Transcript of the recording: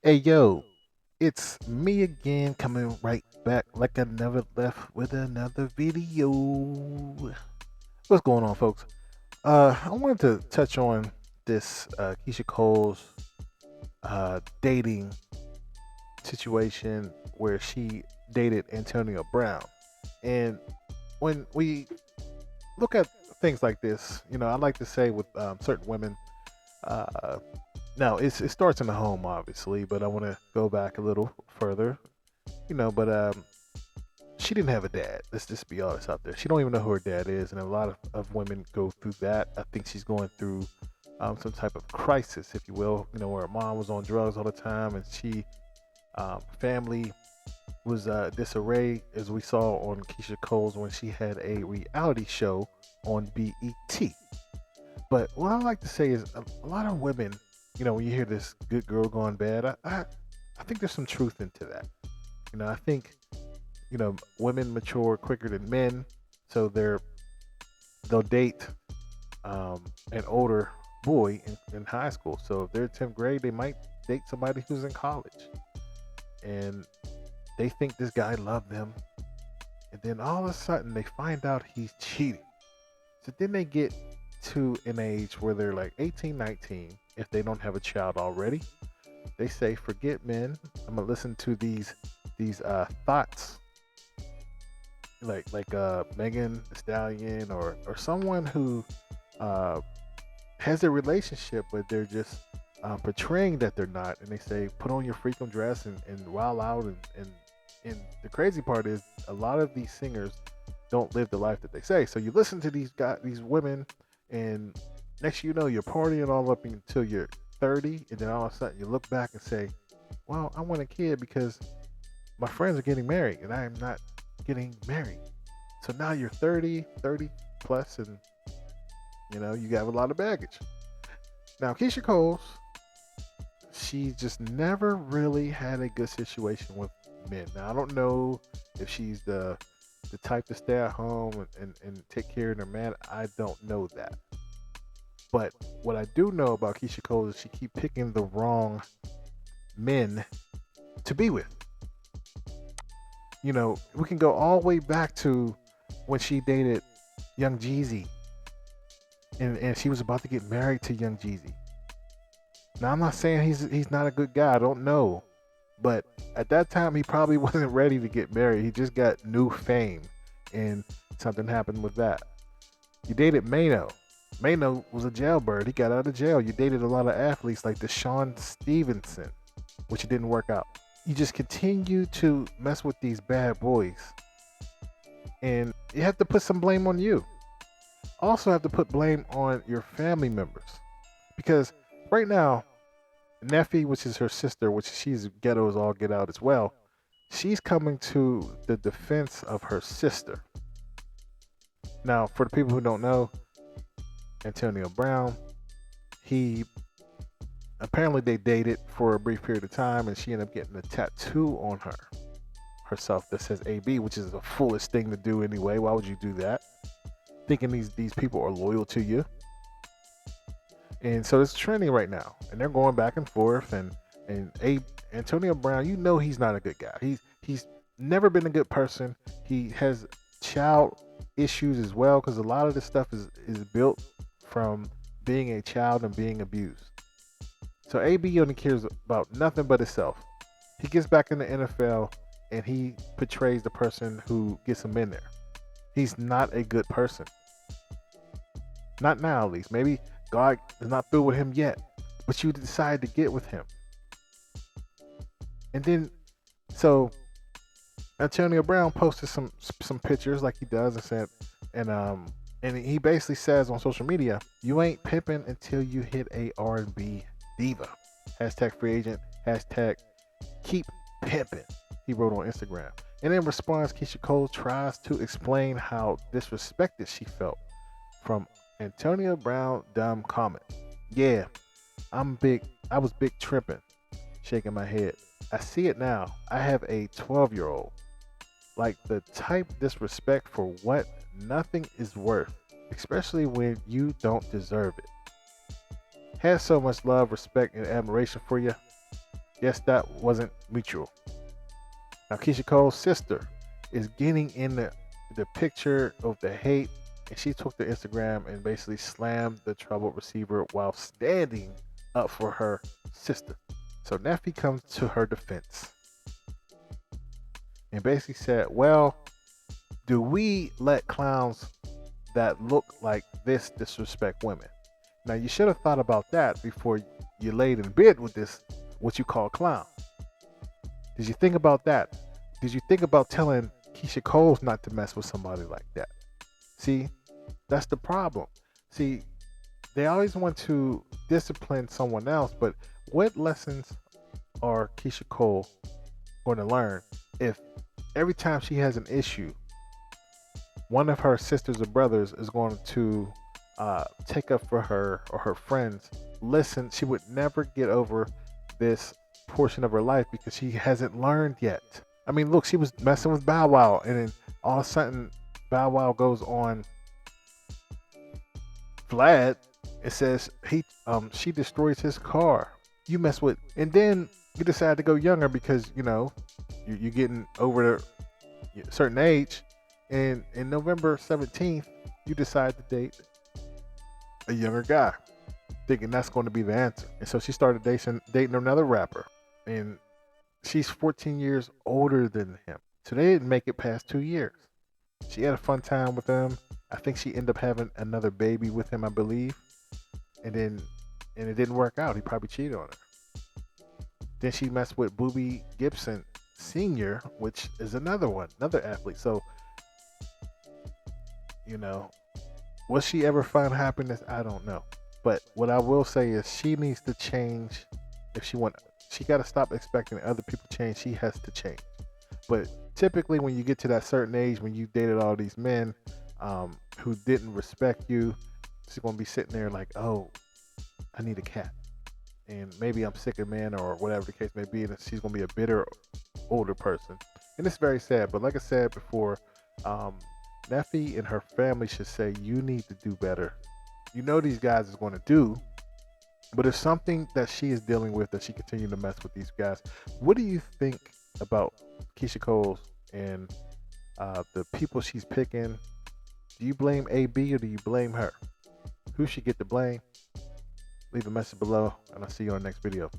Hey yo, it's me again coming right back like I never left with another video. What's going on, folks? I wanted to touch on this Keyshia Cole's dating situation where she dated Antonio Brown. And when we look at things like this, I like to say with certain women, uh, now it starts in the home, obviously, but I want to go back a little further. But she didn't have a dad. Let's just be honest out there. She don't even know who her dad is, and a lot of women go through that. I think she's going through some type of crisis, if you will. Where her mom was on drugs all the time, and she family was disarray, as we saw on Keyshia Coles when she had a reality show on BET. But what I like to say is a lot of women, when you hear this good girl gone bad, I think there's some truth into that. I think women mature quicker than men, so they'll date an older boy in high school. So if they're 10th grade, they might date somebody who's in college, and they think this guy loved them, and then all of a sudden they find out he's cheating. So then they get to an age where they're like 18, 19, if they don't have a child already. They say, "Forget men. I'm gonna listen to these thoughts like Megan Thee Stallion or someone who uh, has a relationship, but they're just portraying that they're not, and they say put on your freakum dress and wild out and the crazy part is a lot of these singers don't live the life that they say. So you listen to these women, and next you know you're partying all up until you're 30, and then all of a sudden you look back and say, well, I want a kid because my friends are getting married and I am not getting married. So now you're 30 plus, and you have a lot of baggage. Now, Keyshia Cole, she just never really had a good situation with men. Now, I don't know if she's the type to stay at home and take care of her man. I don't know that. But what I do know about Keyshia Cole is she keep picking the wrong men to be with. We can go all the way back to when she dated Young Jeezy, and she was about to get married to Young Jeezy. Now I'm not saying he's not a good guy. I don't know, but at that time he probably wasn't ready to get married. He just got new fame, and something happened with that. You dated Mano. Mano was a jailbird. He got out of jail. You dated a lot of athletes like Deshaun Stevenson, which didn't work out. You just continue to mess with these bad boys, and you have to put some blame on you. Also, have to put blame on your family members because right now, Neffy, which is her sister, which she's ghetto as all get out as well, she's coming to the defense of her sister. Now, for the people who don't know, Antonio Brown, he apparently they dated for a brief period of time, and she ended up getting a tattoo on herself that says AB, which is the foolish thing to do anyway. Why would you do that? Thinking these people are loyal to you, and so it's trending right now, and they're going back and forth, and Antonio Brown, he's not a good guy. He's never been a good person. He has child issues as well because a lot of this stuff is built from being a child and being abused. So AB only cares about nothing but himself. He gets back in the NFL and he portrays the person who gets him in there. He's not a good person. Not now, at least. Maybe God is not through with him yet, but you decide to get with him. And then, so Antonio Brown posted some pictures like he does and said, and he basically says on social media, "You ain't pimping until you hit a R&B diva." Hashtag free agent. Hashtag keep pimping. He wrote on Instagram. And in response, Keyshia Cole tries to explain how disrespected she felt from Antonio Brown dumb comment. Yeah, I was big tripping, shaking my head. I see it now. I have a 12-year-old. Like the type disrespect for what nothing is worth, especially when you don't deserve it. Has so much love, respect, and admiration for you. Guess that wasn't mutual. Now Keyshia Cole's sister is getting in the picture of the hate, and she took to Instagram and basically slammed the troubled receiver while standing up for her sister. So Neffy comes to her defense and basically said, well, do we let clowns that look like this disrespect women? Now you should have thought about that before you laid in bed with this, what you call clown. Did you think about that? Did you think about telling Keyshia Cole not to mess with somebody like that? See, that's the problem. See, they always want to discipline someone else, but what lessons are Keyshia Cole going to learn if every time she has an issue, one of her sisters or brothers is going to take up for her or her friends? Listen, she would never get over this portion of her life because she hasn't learned yet. I mean, look, she was messing with Bow Wow, and then all of a sudden, Bow Wow goes on Vlad. It says she destroys his car. You mess with, and then you decide to go younger because you're getting over a certain age, and in November 17th, you decide to date a younger guy, thinking that's going to be the answer. And so she started dating another rapper, and she's 14 years older than him. So they didn't make it past 2 years. She had a fun time with him. I think she ended up having another baby with him, I believe. And it didn't work out. He probably cheated on her. Then she messed with Boobie Gibson Sr., which is another athlete. So, will she ever find happiness? I don't know. But what I will say is she needs to change if she wants. She got to stop expecting other people to change. She has to change. But typically when you get to that certain age, when you dated all these men who didn't respect you, she's going to be sitting there like, oh, I need a cat. And maybe I'm sick of men or whatever the case may be. And she's going to be a bitter older person. And it's very sad. But like I said before, Neffy and her family should say, you need to do better. You know these guys is going to do. But it's something that she is dealing with that she continues to mess with these guys. What do you think about Keyshia Cole and the people she's picking? Do you blame AB or do you blame her? Who should get the blame? Leave a message below, and I'll see you on the next video.